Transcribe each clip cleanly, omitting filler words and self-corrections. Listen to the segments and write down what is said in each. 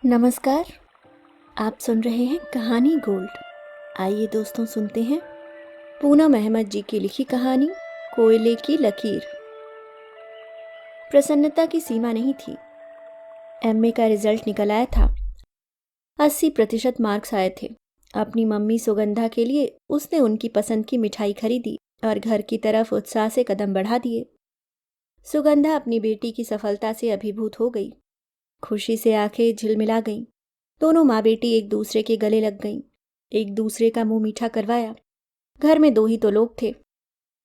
नमस्कार। आप सुन रहे हैं कहानी गोल्ड। आइए दोस्तों, सुनते हैं पूनम अहमद जी की लिखी कहानी कोयले की लकीर। प्रसन्नता की सीमा नहीं थी। एमए का रिजल्ट निकल आया था। 80% मार्क्स आए थे। अपनी मम्मी सुगंधा के लिए उसने उनकी पसंद की मिठाई खरीदी और घर की तरफ उत्साह से कदम बढ़ा दिए। सुगंधा अपनी बेटी की सफलता से अभिभूत हो गई। खुशी से आंखें झिलमिला गईं। दोनों माँ बेटी एक दूसरे के गले लग गईं। एक दूसरे का मुंह मीठा करवाया। घर में दो ही तो लोग थे।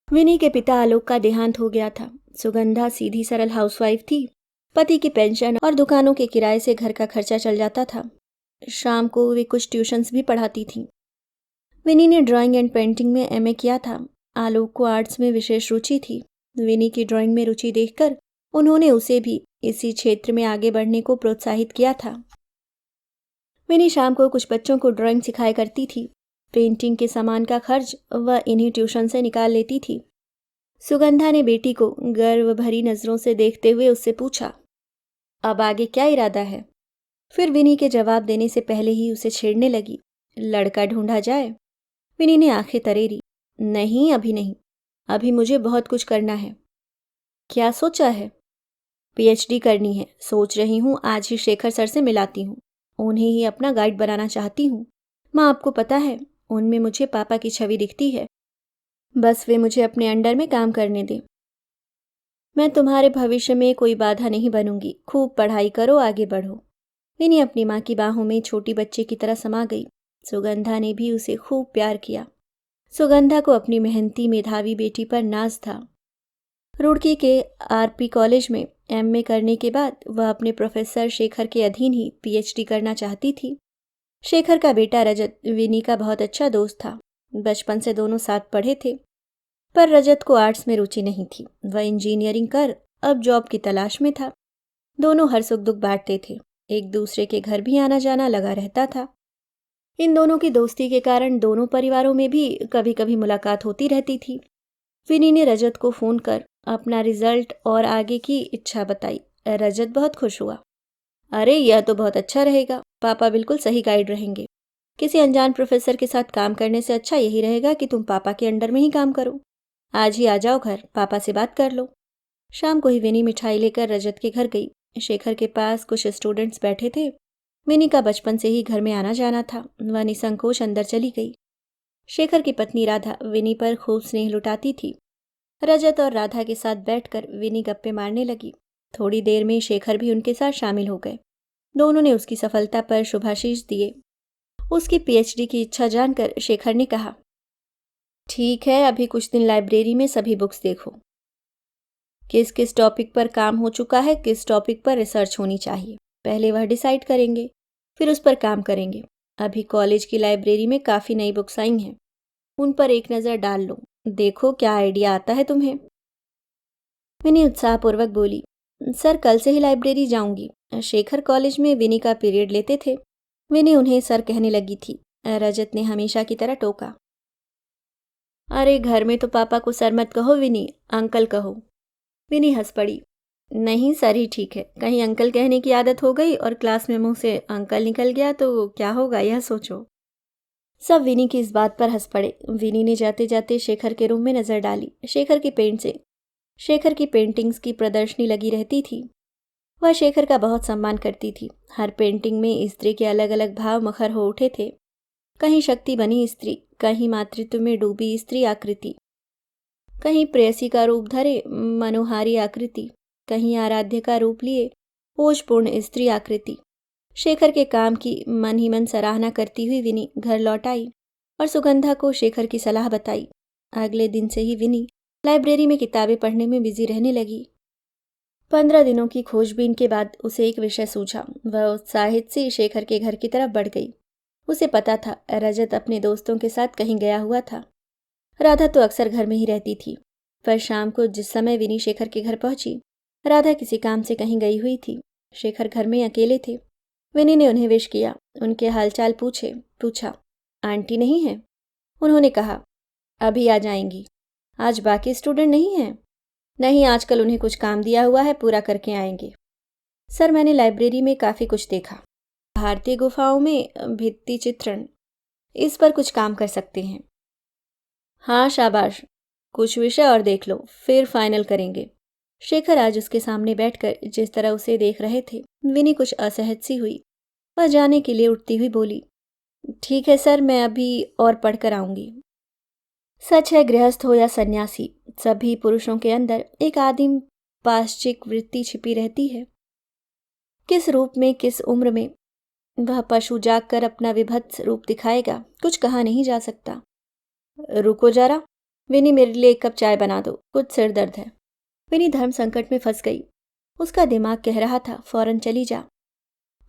विनी के पिता आलोक का देहांत हो गया था। सुगंधा सीधी सरल हाउसवाइफ थी। पति की पेंशन और दुकानों के किराए से घर का खर्चा चल जाता था। शाम को वे कुछ ट्यूशन्स भी पढ़ाती थीं। विनी ने ड्राइंग एंड पेंटिंग में एमए किया था। आलोक को आर्ट्स में विशेष रुचि थी। विनी की ड्राइंग में रुचि देखकर उन्होंने उसे भी इसी क्षेत्र में आगे बढ़ने को प्रोत्साहित किया था। विनी शाम को कुछ बच्चों को ड्राइंग सिखाया करती थी। पेंटिंग के सामान का खर्च वह इन्हीं ट्यूशन से निकाल लेती थी। सुगंधा ने बेटी को गर्व भरी नजरों से देखते हुए उससे पूछा, अब आगे क्या इरादा है? फिर विनी के जवाब देने से पहले ही उसे छेड़ने लगी। लड़का ढूंढा जाए? विनी ने आंखें तरेरी। नहीं, अभी नहीं। अभी मुझे बहुत कुछ करना है। क्या सोचा है? पीएचडी करनी है। सोच रही हूँ आज ही शेखर सर से मिलाती हूँ। उन्हें ही अपना गाइड बनाना चाहती हूँ। माँ, आपको पता है, उनमें मुझे पापा की छवि दिखती है। बस वे मुझे अपने अंडर में काम करने दें। मैं तुम्हारे भविष्य में कोई बाधा नहीं बनूंगी। खूब पढ़ाई करो, आगे बढ़ो। विनी अपनी माँ की बाहों में छोटी बच्चे की तरह समा गई। सुगंधा ने भी उसे खूब प्यार किया। सुगंधा को अपनी मेहनती मेधावी बेटी पर नाज था। रुड़की के आरपी कॉलेज में एमए करने के बाद वह अपने प्रोफेसर शेखर के अधीन ही पीएचडी करना चाहती थी। शेखर का बेटा रजत विनी का बहुत अच्छा दोस्त था। बचपन से दोनों साथ पढ़े थे। पर रजत को आर्ट्स में रुचि नहीं थी। वह इंजीनियरिंग कर अब जॉब की तलाश में था। दोनों हर सुख दुख बांटते थे। एक दूसरे के घर भी आना जाना लगा रहता था। इन दोनों की दोस्ती के कारण दोनों परिवारों में भी कभी कभी मुलाकात होती रहती थी। विनी ने रजत को फोन कर अपना रिजल्ट और आगे की इच्छा बताई। रजत बहुत खुश हुआ। अरे, यह तो बहुत अच्छा रहेगा। पापा बिल्कुल सही गाइड रहेंगे। किसी अनजान प्रोफेसर के साथ काम करने से अच्छा यही रहेगा कि तुम पापा के अंडर में ही काम करो। आज ही आ जाओ घर, पापा से बात कर लो। शाम को ही विनी मिठाई लेकर रजत के घर गई। शेखर के पास कुछ स्टूडेंट्स बैठे थे। विनी का बचपन से ही घर में आना जाना था। वह निसंकोच अंदर चली गई। शेखर की पत्नी राधा विनी पर खूब स्नेह लुटाती थी। रजत और राधा के साथ बैठकर विनी गप्पे मारने लगी। थोड़ी देर में शेखर भी उनके साथ शामिल हो गए। दोनों ने उसकी सफलता पर शुभाशीष दिए। उसकी पीएचडी की इच्छा जानकर शेखर ने कहा, ठीक है, अभी कुछ दिन लाइब्रेरी में सभी बुक्स देखो। किस किस टॉपिक पर काम हो चुका है, किस टॉपिक पर रिसर्च होनी चाहिए, पहले वह डिसाइड करेंगे, फिर उस पर काम करेंगे। अभी कॉलेज की लाइब्रेरी में काफ़ी नई बुक्स आई हैं। उन पर एक नज़र डाल लो, देखो क्या आइडिया आता है तुम्हें। विनी उत्साहपूर्वक बोली, सर कल से ही लाइब्रेरी जाऊंगी। शेखर कॉलेज में विनी का पीरियड लेते थे। विनी उन्हें सर कहने लगी थी। रजत ने हमेशा की तरह टोका, अरे घर में तो पापा को सर मत कहो विनी, अंकल कहो। विनी हंस पड़ी, नहीं सर ही ठीक है। कहीं अंकल कहने की आदत हो गई और क्लास में मुंह से अंकल निकल गया तो क्या होगा, यह सोचो। सब विनी की इस बात पर हंस पड़े। विनी ने जाते जाते शेखर के रूम में नजर डाली। शेखर की पेंटिंग्स की प्रदर्शनी लगी रहती थी। वह शेखर का बहुत सम्मान करती थी। हर पेंटिंग में स्त्री के अलग अलग भाव मुखर हो उठे थे। कहीं शक्ति बनी स्त्री, कहीं मातृत्व में डूबी स्त्री आकृति, कहीं प्रेयसी का रूप धरे मनोहारी आकृति, कहीं आराध्य का रूप लिए ओजपूर्ण स्त्री आकृति। शेखर के काम की मन ही मन सराहना करती हुई विनी घर लौट आई और सुगंधा को शेखर की सलाह बताई। अगले दिन से ही विनी लाइब्रेरी में किताबें पढ़ने में बिजी रहने लगी। 15 दिनों की खोजबीन के बाद उसे एक विषय सूझा। वह उत्साहित सी शेखर के घर की तरफ बढ़ गई। उसे पता था रजत अपने दोस्तों के साथ कहीं गया हुआ था। राधा तो अक्सर घर में ही रहती थी। पर शाम को जिस समय विनी शेखर के घर पहुंची, राधा किसी काम से कहीं गई हुई थी। शेखर घर में अकेले थे। विनी ने उन्हें विश किया, उनके हालचाल पूछा, आंटी नहीं है? उन्होंने कहा, अभी आ जाएंगी। आज बाकी स्टूडेंट नहीं हैं? नहीं, आजकल उन्हें कुछ काम दिया हुआ है, पूरा करके आएंगे। सर मैंने लाइब्रेरी में काफ़ी कुछ देखा। भारतीय गुफाओं में भित्ति चित्रण, इस पर कुछ काम कर सकते हैं। हाँ शाबाश, कुछ विषय और देख लो, फिर फाइनल करेंगे। शेखर आज उसके सामने बैठकर जिस तरह उसे देख रहे थे, विनी कुछ असहज सी हुई। वह जाने के लिए उठती हुई बोली, ठीक है सर, मैं अभी और पढ़कर आऊंगी। सच है, गृहस्थ हो या सन्यासी, सभी पुरुषों के अंदर एक आदिम पाश्चिक वृत्ति छिपी रहती है। किस रूप में, किस उम्र में वह पशु जागकर अपना विभत्स रूप दिखाएगा, कुछ कहा नहीं जा सकता। रुको जरा, विनी मेरे लिए एक कप चाय बना दो, कुछ सिर दर्द है। विनी धर्म संकट में फंस गई। उसका दिमाग कह रहा था फौरन चली जा,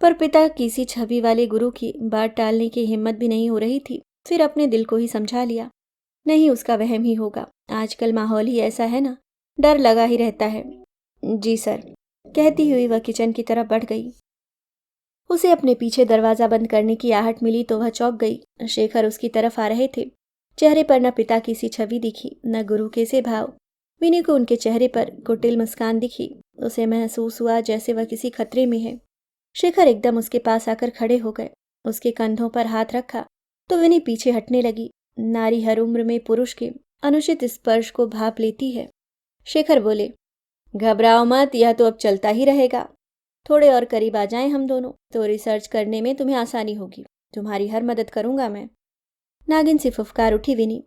पर पिता किसी छवि वाले गुरु की बात टालने की हिम्मत भी नहीं हो रही थी। फिर अपने दिल को ही समझा लिया, नहीं, उसका वहम ही होगा, आजकल माहौल ही ऐसा है ना, डर लगा ही रहता है। जी सर, कहती हुई वह किचन की तरफ बढ़ गई। उसे अपने पीछे दरवाजा बंद करने की आहट मिली तो वह चौंक गई। शेखर उसकी तरफ आ रहे थे। चेहरे पर न पिता की सी छवि दिखी, न गुरु के से भाव। विनी को उनके चेहरे पर कुटिल मुस्कान दिखी। उसे महसूस हुआ जैसे वह किसी खतरे में है। शेखर एकदम उसके पास आकर खड़े हो गए। उसके कंधों पर हाथ रखा तो विनी पीछे हटने लगी। नारी हर उम्र में पुरुष के अनुचित स्पर्श को भाप लेती है। शेखर बोले, घबराओ मत, यह तो अब चलता ही रहेगा। थोड़े और करीब आ जाएं हम दोनों तो रिसर्च करने में तुम्हें आसानी होगी। तुम्हारी हर मदद करूंगा मैं। नागिन सी फुफकार उठी विनी।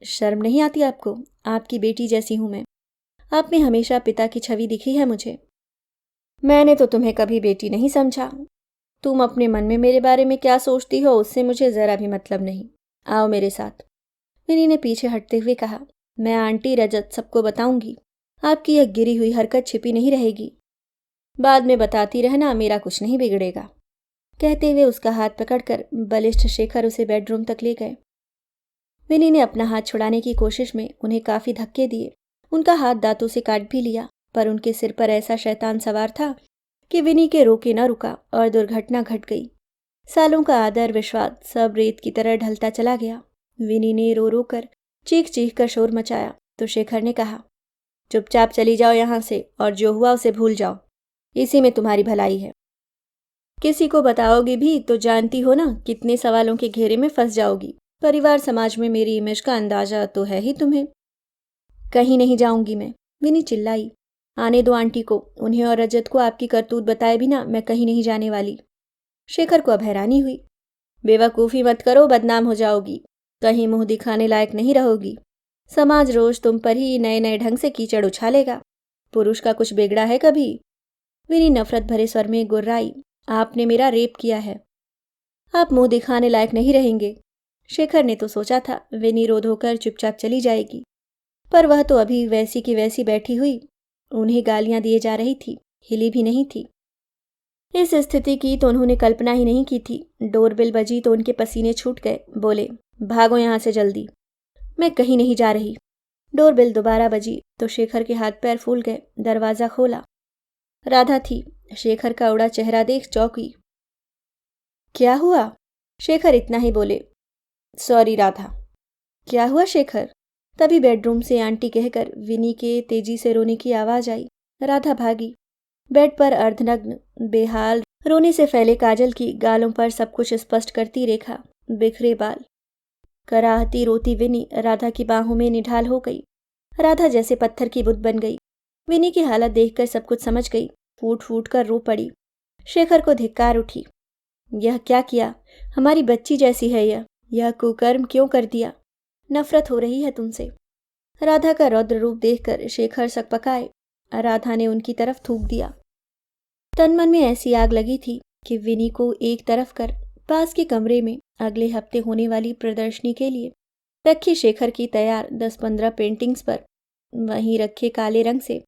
शर्म नहीं आती आपको? आपकी बेटी जैसी हूं मैं। आप में हमेशा पिता की छवि दिखी है मुझे। मैंने तो तुम्हें कभी बेटी नहीं समझा। तुम अपने मन में मेरे बारे में क्या सोचती हो उससे मुझे जरा भी मतलब नहीं। आओ मेरे साथ। विनी ने पीछे हटते हुए कहा, मैं आंटी रजत सबको बताऊंगी। आपकी यह गिरी हुई हरकत छिपी नहीं रहेगी। बाद में बताती रहना, मेरा कुछ नहीं बिगड़ेगा। कहते हुए उसका हाथ पकड़कर बलिष्ठ शेखर उसे बेडरूम तक ले गए। विनी ने अपना हाथ छुड़ाने की कोशिश में उन्हें काफी धक्के दिए। उनका हाथ दांतों से काट भी लिया, पर उनके सिर पर ऐसा शैतान सवार था कि विनी के रोके न रुका और दुर्घटना घट गई। सालों का आदर विश्वास सब रेत की तरह ढलता चला गया। विनी ने रो रो कर चीख चीख कर शोर मचाया तो शेखर ने कहा, चुपचाप चली जाओ यहां से और जो हुआ उसे भूल जाओ। इसी में तुम्हारी भलाई है। किसी को बताओगी भी तो जानती हो ना कितने सवालों के घेरे में फंस जाओगी। परिवार समाज में मेरी इमेज का अंदाजा तो है ही तुम्हें। कहीं नहीं जाऊंगी मैं, विनी चिल्लाई। आने दो आंटी को, उन्हें और रजत को आपकी करतूत बताए बिना मैं कहीं नहीं जाने वाली। शेखर को अब हैरानी हुई। बेवकूफ़ी मत करो, बदनाम हो जाओगी। कहीं मुंह दिखाने लायक नहीं रहोगी। समाज रोज तुम पर ही नए नए ढंग से कीचड़ उछालेगा। पुरुष का कुछ बिगड़ा है कभी? विनी नफरत भरे स्वर में गुर्राई, आपने मेरा रेप किया है। आप मुंह दिखाने लायक नहीं रहेंगे। शेखर ने तो सोचा था विनी रोध होकर चुपचाप चली जाएगी, पर वह तो अभी वैसी की वैसी बैठी हुई उन्हें गालियां दिए जा रही थी, हिली भी नहीं थी। इस स्थिति की तो उन्होंने कल्पना ही नहीं की थी। डोरबेल बजी तो उनके पसीने छूट गए। बोले, भागो यहां से जल्दी। मैं कहीं नहीं जा रही। डोरबेल दोबारा बजी तो शेखर के हाथ पैर फूल गए। दरवाजा खोला। राधा थी। शेखर का उड़ा चेहरा देख चौंकी। क्या हुआ? शेखर इतना ही बोले, सॉरी राधा। क्या हुआ शेखर? तभी बेडरूम से आंटी कहकर विनी के तेजी से रोने की आवाज आई। राधा भागी। बेड पर अर्धनग्न, बेहाल, रोने से फैले काजल की गालों पर सब कुछ स्पष्ट करती रेखा, बिखरे बाल। कराहती रोती विनी राधा की बाहों में निढाल हो गई। राधा जैसे पत्थर की बुत बन गई। विनी की हालत देखकर सब कुछ समझ गई। फूट फूट कर रो पड़ी। शेखर को धिक्कार उठी। यह क्या किया? हमारी बच्ची जैसी है यह कुकर्म क्यों कर दिया? नफरत हो रही है तुमसे। राधा का रौद्र रूप देखकर शेखर सकपकाए। राधा ने उनकी तरफ थूक दिया। तन मन में ऐसी आग लगी थी कि विनी को एक तरफ कर पास के कमरे में अगले हफ्ते होने वाली प्रदर्शनी के लिए रखी शेखर की तैयार 10-15 पेंटिंग्स पर वहीं रखे काले रंग से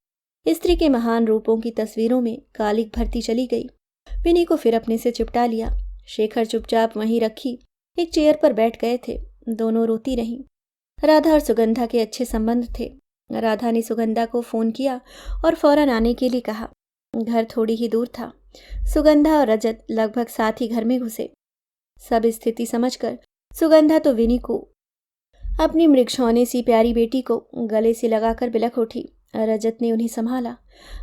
स्त्री के महान रूपों की तस्वीरों में कालिक भरती चली गई। विनी को फिर अपने से चिपटा लिया। शेखर चुपचाप वहीं रखी एक चेयर पर बैठ गए थे। दोनों रोती रहीं। राधा और सुगंधा के अच्छे संबंध थे। राधा ने सुगंधा को फोन किया और फौरन आने के लिए कहा। घर थोड़ी ही दूर था। सुगंधा और रजत लगभग साथ ही घर में घुसे। सब स्थिति समझकर सुगंधा तो विनी को, अपनी मृगछौने सी प्यारी बेटी को गले से लगाकर बिलख उठी। रजत ने उन्हें संभाला।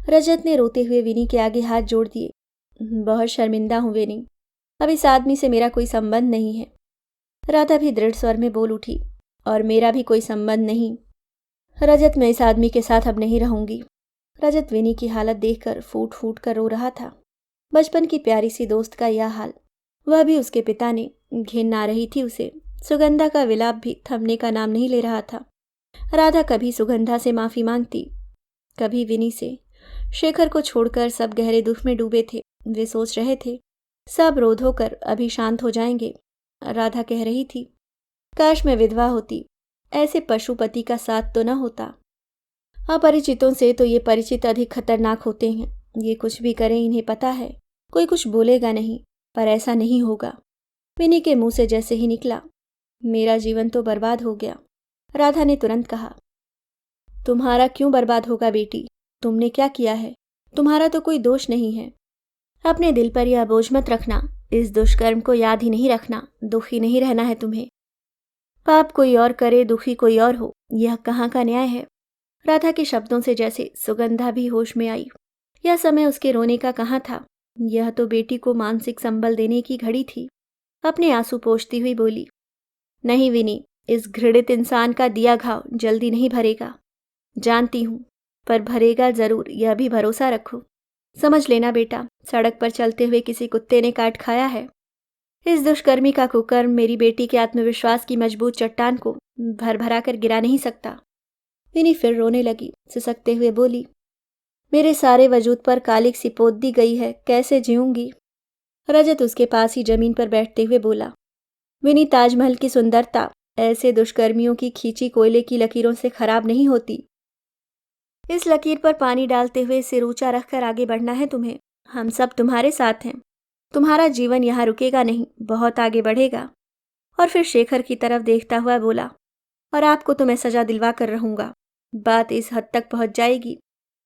रजत ने रोते हुए विनी के आगे हाथ जोड़ दिए। बहुत शर्मिंदा हूं विनी, अब इस आदमी से मेरा कोई संबंध नहीं है। राधा भी दृढ़ स्वर में बोल उठी, और मेरा भी कोई संबंध नहीं। रजत, मैं इस आदमी के साथ अब नहीं रहूंगी। रजत विनी की हालत देखकर फूट फूट कर रो रहा था। बचपन की प्यारी सी दोस्त का यह हाल, वह भी उसके पिता ने। घिन आ रही थी उसे। सुगंधा का विलाप भी थमने का नाम नहीं ले रहा था। राधा कभी सुगंधा से माफी मांगती, कभी विनी से। शेखर को छोड़कर सब गहरे दुख में डूबे थे। वे सोच रहे थे सब रोध होकर अभी शांत हो जाएंगे। राधा कह रही थी, काश मैं विधवा होती, ऐसे पशुपति का साथ तो न होता। अपरिचितों से तो ये परिचित अधिक खतरनाक होते हैं। ये कुछ भी करें इन्हें पता है, कोई कुछ बोलेगा नहीं, पर ऐसा नहीं होगा। विनी के मुंह से जैसे ही निकला, मेरा जीवन तो बर्बाद हो गया, राधा ने तुरंत कहा। तुम्हारा क्यों बर्बाद होगा बेटी? तुमने क्या किया है? तुम्हारा तो कोई दोष नहीं है। अपने दिल पर यह बोझ मत रखना। इस दुष्कर्म को याद ही नहीं रखना। दुखी नहीं रहना है तुम्हें। पाप कोई और करे, दुखी कोई और हो, यह कहाँ का न्याय है? राधा के शब्दों से जैसे सुगंधा भी होश में आई। यह समय उसके रोने का कहाँ था? यह तो बेटी को मानसिक संबल देने की घड़ी थी। अपने आंसू पोंछती हुई बोली, नहीं विनी, इस घृणित इंसान का दिया घाव जल्दी नहीं भरेगा। जानती हूं, पर भरेगा जरूर, यह भी भरोसा रखो। समझ लेना बेटा, सड़क पर चलते हुए किसी कुत्ते ने काट खाया है। इस दुष्कर्मी का कुकर्म मेरी बेटी के आत्मविश्वास की मजबूत चट्टान को भर भरा कर गिरा नहीं सकता। विनी फिर रोने लगी, सिसकते हुए बोली, मेरे सारे वजूद पर कालिक सी पोत दी गई है, कैसे जीऊंगी? रजत उसके पास ही जमीन पर बैठते हुए बोला, विनी, ताजमहल की सुंदरता ऐसे दुष्कर्मियों की खींची कोयले की लकीरों से खराब नहीं होती। इस लकीर पर पानी डालते हुए सिर ऊंचा रखकर आगे बढ़ना है तुम्हें। हम सब तुम्हारे साथ हैं। तुम्हारा जीवन यहाँ रुकेगा नहीं, बहुत आगे बढ़ेगा। और फिर शेखर की तरफ देखता हुआ बोला, और आपको तो मैं सजा दिलवा कर रहूंगा। बात इस हद तक पहुंच जाएगी,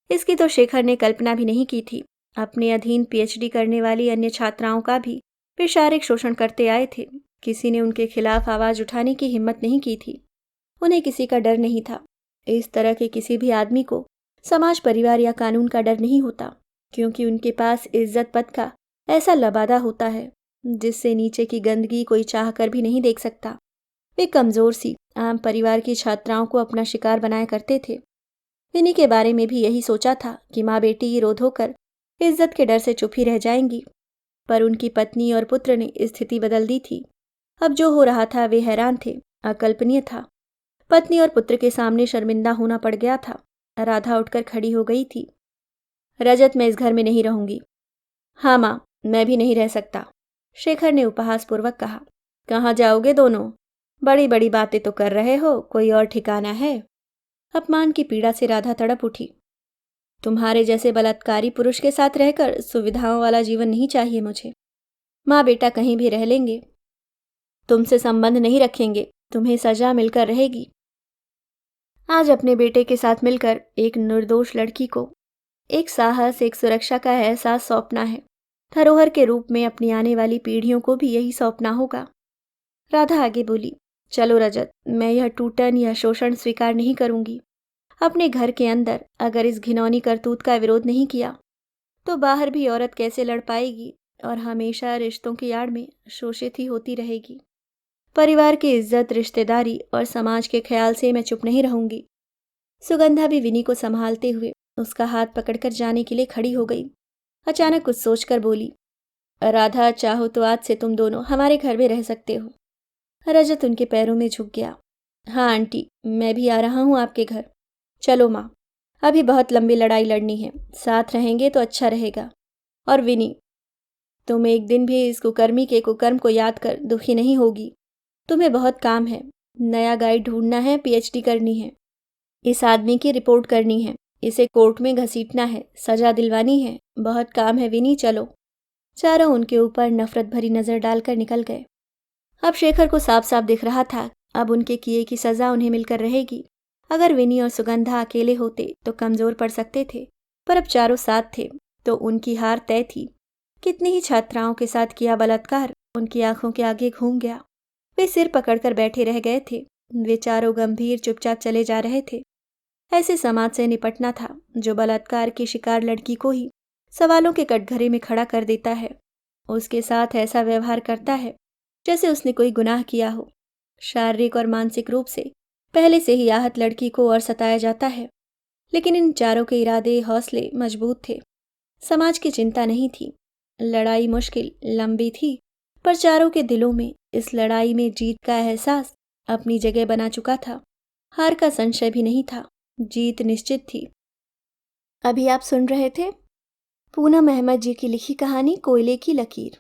इसकी तो शेखर ने कल्पना भी नहीं की थी। अपने अधीन पीएचडी करने वाली अन्य छात्राओं का भी वे शारीरिक शोषण करते आए थे। किसी ने उनके खिलाफ आवाज उठाने की हिम्मत नहीं की थी। उन्हें किसी का डर नहीं था। इस तरह के किसी भी आदमी को समाज, परिवार या कानून का डर नहीं होता, क्योंकि उनके पास इज्जत पद का ऐसा लबादा होता है जिससे नीचे की गंदगी कोई चाह कर भी नहीं देख सकता। वे कमजोर सी आम परिवार की छात्राओं को अपना शिकार बनाया करते थे। विनी के बारे में भी यही सोचा था कि माँ बेटी ही रोध होकर इज्जत के डर से चुप ही रह जाएंगी, पर उनकी पत्नी और पुत्र ने स्थिति बदल दी थी। अब जो हो रहा था वे हैरान थे, अकल्पनीय था। पत्नी और पुत्र के सामने शर्मिंदा होना पड़ गया था। राधा उठकर खड़ी हो गई थी। रजत, मैं इस घर में नहीं रहूंगी। हाँ माँ, मैं भी नहीं रह सकता, शेखर ने उपहासपूर्वक कहा। कहाँ जाओगे दोनों? बड़ी बड़ी बातें तो कर रहे हो, कोई और ठिकाना है? अपमान की पीड़ा से राधा तड़प उठी। तुम्हारे जैसे बलात्कारी पुरुष के साथ रहकर सुविधाओं वाला जीवन नहीं चाहिए मुझे। माँ बेटा कहीं भी रह लेंगे, तुमसे संबंध नहीं रखेंगे, तुम्हें सजा मिलकर रहेगी। आज अपने बेटे के साथ मिलकर एक निर्दोष लड़की को एक साहस, एक सुरक्षा का एहसास सौंपना है। धरोहर के रूप में अपनी आने वाली पीढ़ियों को भी यही सौंपना होगा। राधा आगे बोली, चलो रजत, मैं यह टूटन, यह शोषण स्वीकार नहीं करूंगी। अपने घर के अंदर अगर इस घिनौनी करतूत का विरोध नहीं किया तो बाहर भी औरत कैसे लड़ पाएगी और हमेशा रिश्तों की आड़ में शोषित ही होती रहेगी। परिवार की इज्जत, रिश्तेदारी और समाज के ख्याल से मैं चुप नहीं रहूंगी। सुगंधा भी विनी को संभालते हुए उसका हाथ पकड़कर जाने के लिए खड़ी हो गई। अचानक कुछ सोचकर बोली, राधा, चाहो तो आज से तुम दोनों हमारे घर में रह सकते हो। रजत उनके पैरों में झुक गया। हाँ आंटी, मैं भी आ रहा हूँ आपके घर। चलो माँ, अभी बहुत लंबी लड़ाई लड़नी है, साथ रहेंगे तो अच्छा रहेगा। और विनी, तुम एक दिन भी इस कुकर्मी के कुकर्म को याद कर दुखी नहीं होगी। तुम्हें बहुत काम है, नया गाइड ढूंढना है, पीएचडी करनी है, इस आदमी की रिपोर्ट करनी है, इसे कोर्ट में घसीटना है, सजा दिलवानी है, बहुत काम है विनी, चलो। चारों उनके ऊपर नफरत भरी नजर डालकर निकल गए। अब शेखर को साफ साफ दिख रहा था, अब उनके किए की सजा उन्हें मिलकर रहेगी। अगर विनी और सुगंधा अकेले होते तो कमजोर पड़ सकते थे, पर अब चारों साथ थे तो उनकी हार तय थी। कितनी ही छात्राओं के साथ किया बलात्कार उनकी आंखों के आगे घूम गया। वे सिर पकड़कर बैठे रह गए थे। वे चारों गंभीर चुपचाप चले जा रहे थे। ऐसे समाज से निपटना था जो बलात्कार की शिकार लड़की को ही सवालों के कटघरे में खड़ा कर देता है। उसके साथ ऐसा व्यवहार करता है जैसे उसने कोई गुनाह किया हो। शारीरिक और मानसिक रूप से पहले से ही आहत लड़की को और सताया जाता है, लेकिन इन चारों के इरादे हौसले मजबूत थे। समाज की चिंता नहीं थी। लड़ाई मुश्किल लंबी थी, पर चारों के दिलों में इस लड़ाई में जीत का एहसास अपनी जगह बना चुका था। हार का संशय भी नहीं था, जीत निश्चित थी। अभी आप सुन रहे थे पूनम अहमद जी की लिखी कहानी कोयले की लकीर।